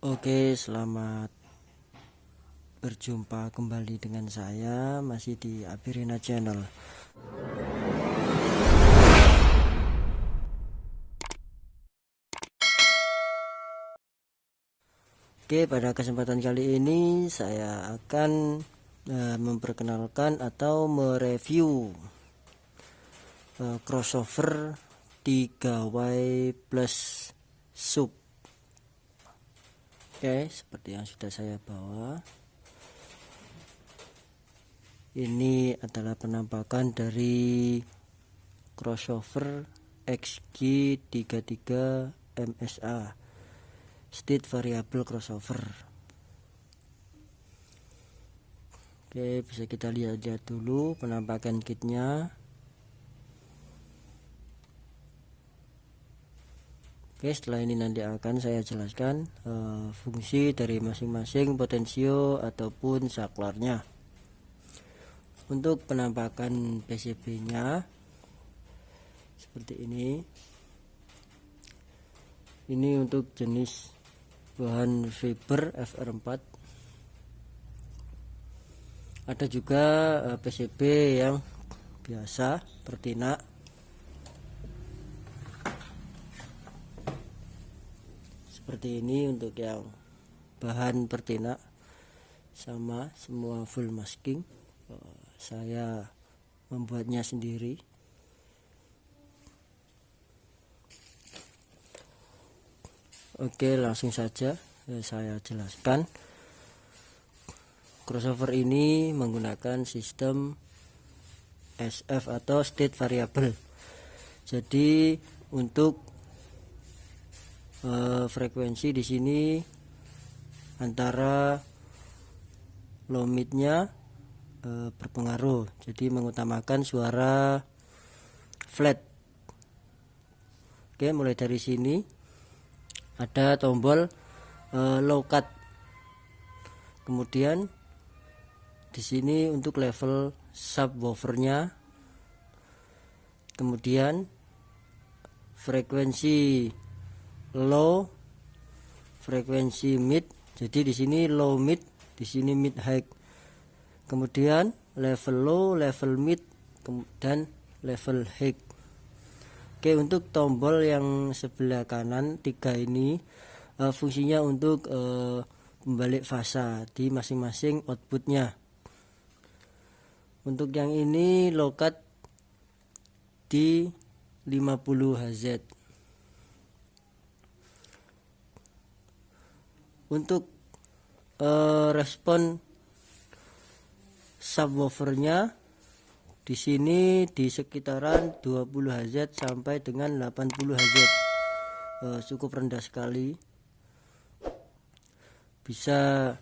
Oke, selamat berjumpa kembali dengan saya masih di Abirina Channel. Oke, pada kesempatan kali ini saya akan memperkenalkan atau mereview crossover 3W plus sub. Oke, seperti yang sudah saya bawa. Ini adalah penampakan dari crossover XG33 MSA State Variable Crossover. Oke, bisa kita lihat dulu penampakan kitnya. Oke, setelah ini nanti akan saya jelaskan fungsi dari masing-masing potensio ataupun saklarnya. Untuk penampakan PCB-nya seperti ini. Ini untuk jenis bahan fiber FR4. Ada juga PCB yang biasa pertina. Seperti ini untuk yang bahan pertina, sama semua full masking. Saya membuatnya sendiri. Oke, langsung saja saya jelaskan. Crossover ini menggunakan sistem SF atau state variable. Jadi untuk frekuensi di sini antara low midnya berpengaruh, jadi mengutamakan suara flat. Oke, mulai dari sini ada tombol low cut, kemudian di sini untuk level subwoofernya, kemudian frekuensi low, frekuensi mid. Jadi di sini low mid, di sini mid high. Kemudian level low, level mid, dan level high. Oke, untuk tombol yang sebelah kanan 3 ini fungsinya untuk membalik fasa di masing-masing outputnya. Untuk yang ini low cut di 50 Hz. Untuk respon subwoofernya di sini di sekitaran 20 Hz sampai dengan 80 Hz. Cukup rendah sekali. Bisa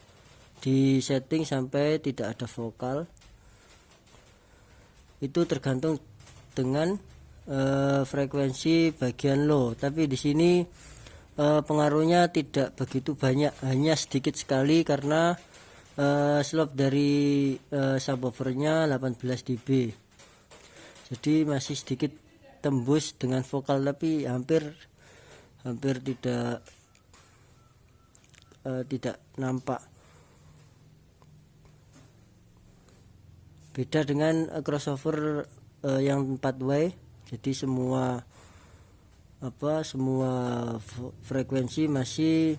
di setting sampai tidak ada vokal. Itu tergantung dengan frekuensi bagian low. Tapi di sini pengaruhnya tidak begitu banyak, hanya sedikit sekali karena slope dari subwoofernya 18 dB. Jadi masih sedikit tembus dengan vokal, tapi hampir tidak nampak. Beda dengan crossover yang 4W. Jadi semua frekuensi masih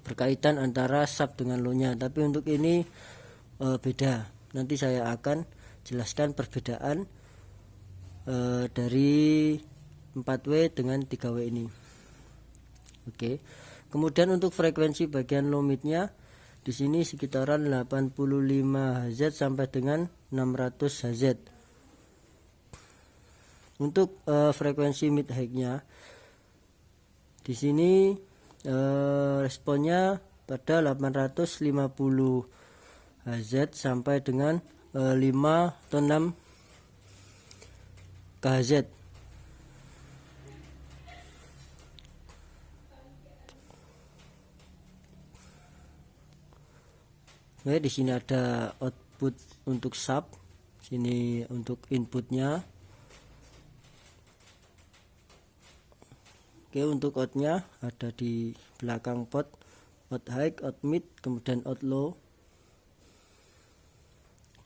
berkaitan antara sub dengan low nya, tapi untuk ini beda. Nanti saya akan jelaskan perbedaan dari 4W dengan 3W ini. Oke. Kemudian untuk frekuensi bagian low midnya di sini sekitaran 85 Hz sampai dengan 600 Hz. Untuk frekuensi mid high-nya di sini responnya pada 850 Hz sampai dengan 5 atau 6 kHz. Oke, di sini ada output untuk sub, sini untuk inputnya. Oke, untuk outnya ada di belakang pot, out high, out mid, kemudian out low.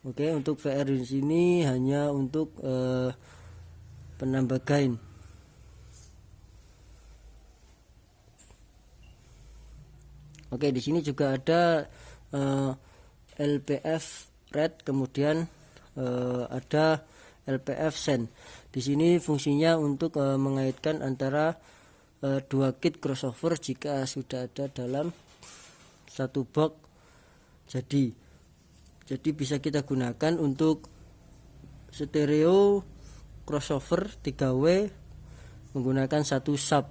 Oke, untuk VR di sini hanya untuk penambah gain. Oke, di sini juga ada LPF red, kemudian ada LPF send. Di sini fungsinya untuk mengaitkan antara dua kit crossover jika sudah ada dalam satu box. Jadi bisa kita gunakan untuk stereo crossover 3W menggunakan satu sub.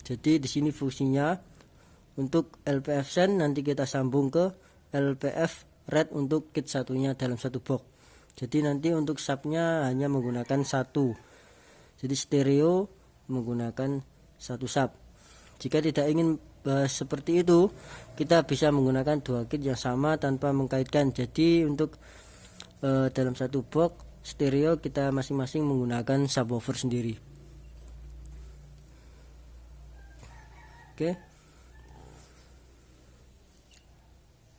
Jadi di sini fungsinya untuk LPF send, nanti kita sambung ke LPF red untuk kit satunya dalam satu box. Jadi nanti untuk subnya hanya menggunakan satu. Jadi stereo menggunakan satu sub. Jika tidak ingin seperti itu, kita bisa menggunakan dua kit yang sama tanpa mengkaitkan. Jadi untuk dalam satu box stereo kita masing-masing menggunakan subwoofer sendiri. Oke.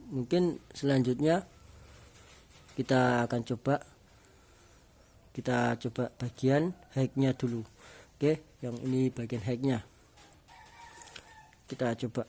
Mungkin selanjutnya kita akan coba bagian high-nya dulu. Oke, yang ini bagian high-nya. Kita coba.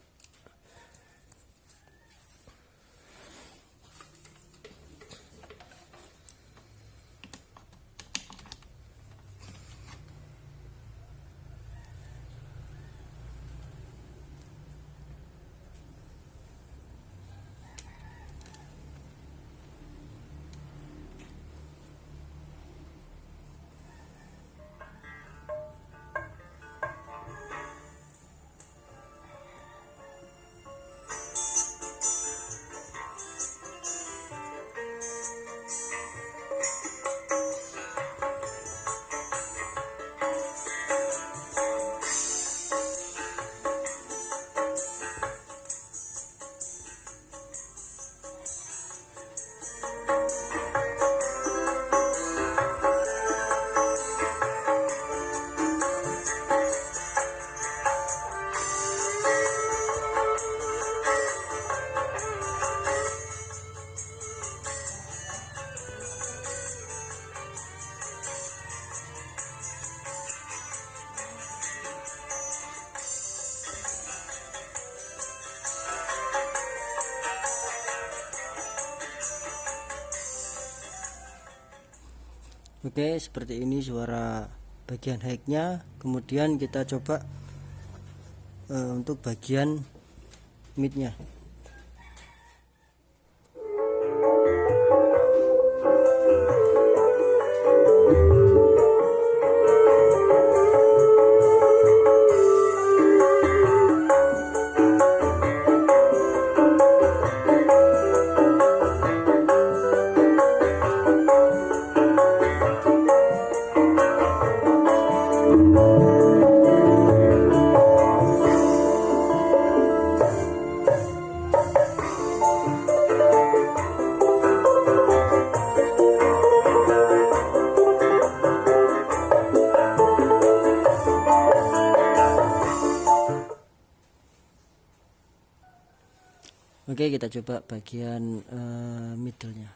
Oke, seperti ini suara bagian high-nya. Kemudian kita coba untuk bagian mid-nya. Oke, kita coba bagian middle-nya.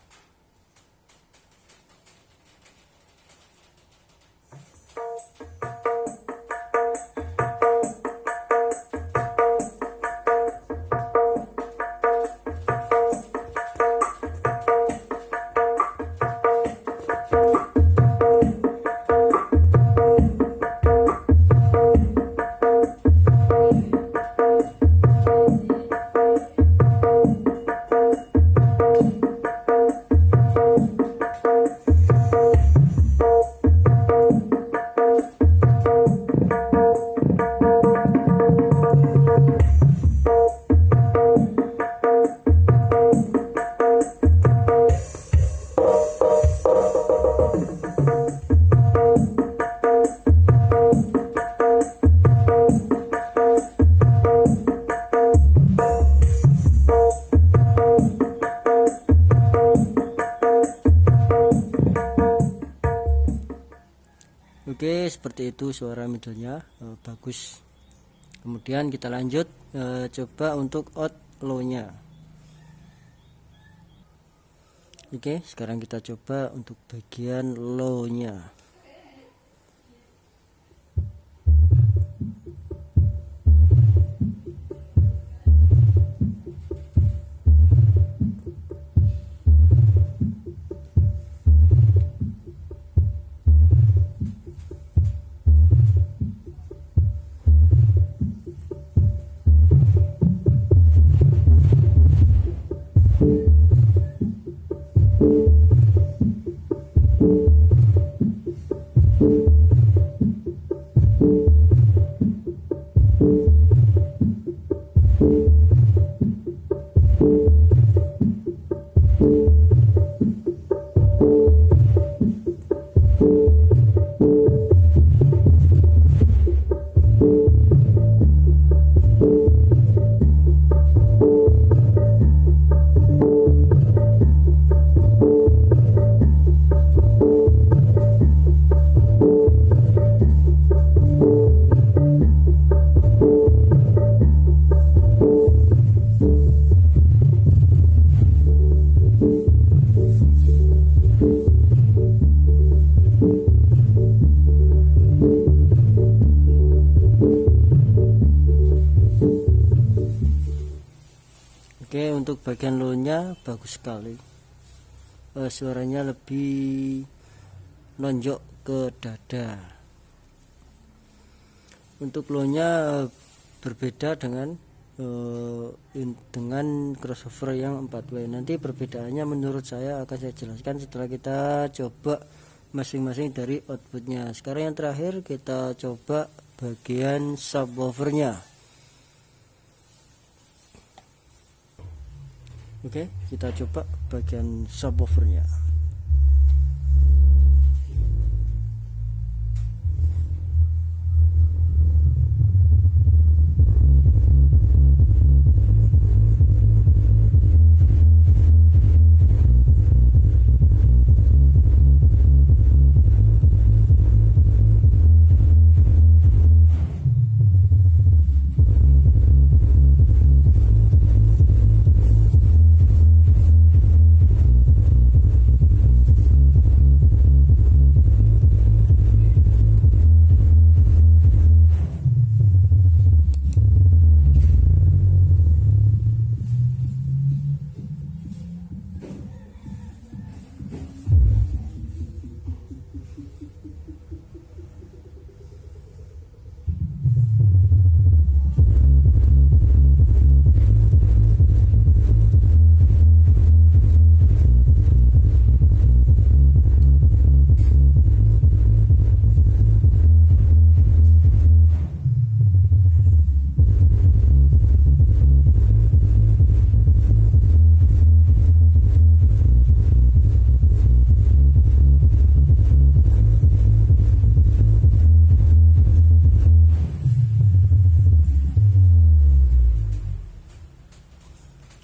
Oke, seperti itu suara middle-nya bagus. Kemudian kita lanjut coba untuk out low-nya. Oke, sekarang kita coba untuk bagian low-nya. Oke, untuk bagian low-nya bagus sekali. Suaranya lebih nonjok ke dada. Untuk low-nya berbeda dengan crossover yang 4W. Nanti perbedaannya menurut saya akan saya jelaskan setelah kita coba masing-masing dari outputnya. Sekarang yang terakhir kita coba bagian subwoofernya. Oke, kita coba bagian subwoofernya.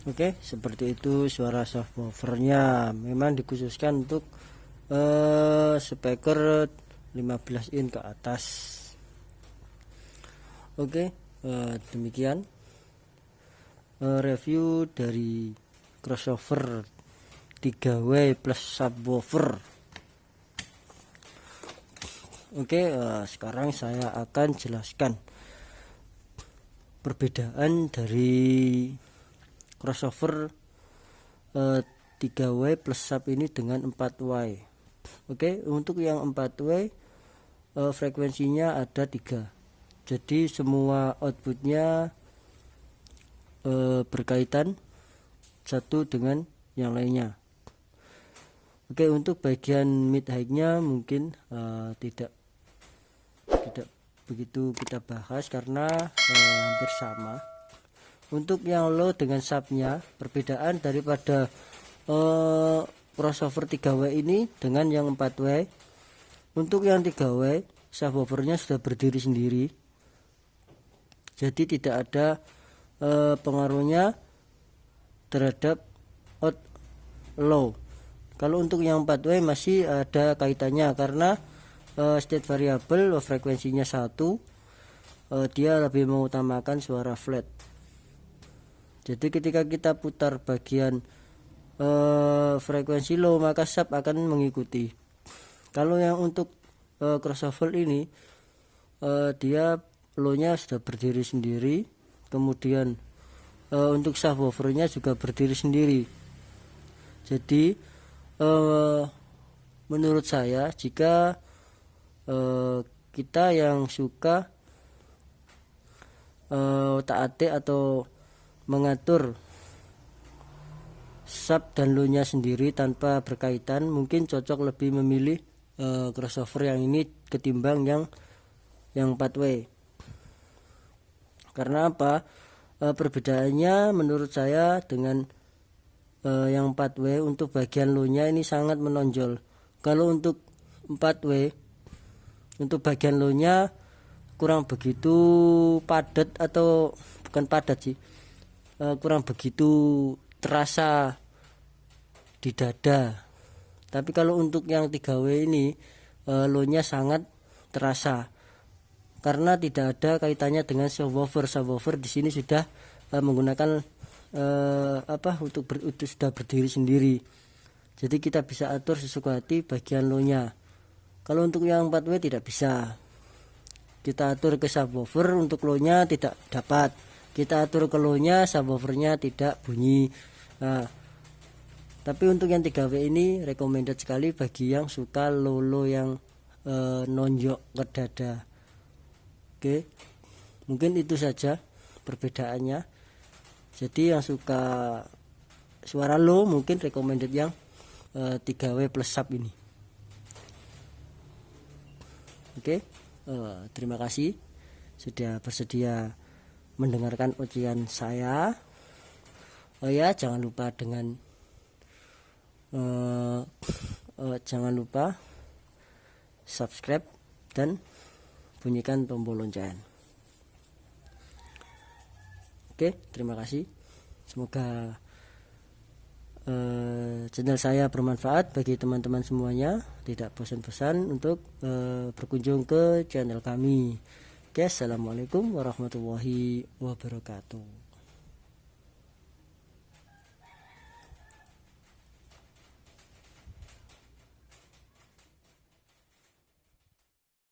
Oke, seperti itu suara subwoofernya. Memang dikhususkan untuk speaker 15 in ke atas. Oke, demikian review dari crossover 3W plus subwoofer. Oke, sekarang saya akan jelaskan perbedaan dari crossover 3W plus sub ini dengan 4W. Oke, untuk yang 4W frekuensinya ada 3. Jadi semua outputnya berkaitan satu dengan yang lainnya. Oke, untuk bagian mid high-nya mungkin tidak begitu kita bahas karena hampir sama. Untuk yang low dengan subnya, perbedaan daripada crossover 3W ini dengan yang 4W. Untuk yang 3W subwoofernya sudah berdiri sendiri, jadi tidak ada pengaruhnya terhadap out low. Kalau untuk yang 4W masih ada kaitannya karena state variable frekuensinya 1, dia lebih mengutamakan suara flat. Jadi ketika kita putar bagian frekuensi low, maka sub akan mengikuti. Kalau yang untuk crossover ini dia low-nya sudah berdiri sendiri, kemudian untuk subwoofernya juga berdiri sendiri. Jadi menurut saya, jika kita yang suka otak-atik atau mengatur sub dan low-nya sendiri tanpa berkaitan, mungkin cocok lebih memilih crossover yang ini ketimbang yang 4W. Karena apa? Perbedaannya menurut saya dengan yang 4W, untuk bagian low-nya ini sangat menonjol. Kalau untuk 4W, untuk bagian low-nya kurang begitu padat, atau bukan padat sih, kurang begitu terasa di dada. Tapi kalau untuk yang 3W ini low-nya sangat terasa, karena tidak ada kaitannya dengan subwoofer. Subwoofer di sini sudah menggunakan untuk sudah berdiri sendiri. Jadi kita bisa atur sesuka hati bagian low-nya. Kalau untuk yang 4W tidak bisa. Kita atur ke subwoofer, untuk low-nya tidak dapat. Kita atur ke low-nya, subwoofernya tidak bunyi. Nah, tapi untuk yang 3W ini recommended sekali bagi yang suka low yang nonjok ke dada. Oke, mungkin itu saja perbedaannya. Jadi yang suka suara low mungkin recommended yang 3W plus sub ini. Oke, terima kasih sudah bersedia mendengarkan ujian saya. Oh ya, jangan lupa jangan lupa subscribe dan bunyikan tombol lonceng. Oke, terima kasih. Semoga channel saya bermanfaat bagi teman-teman semuanya. Tidak bosan-bosan untuk berkunjung ke channel kami. Oke, assalamualaikum warahmatullahi wabarakatuh.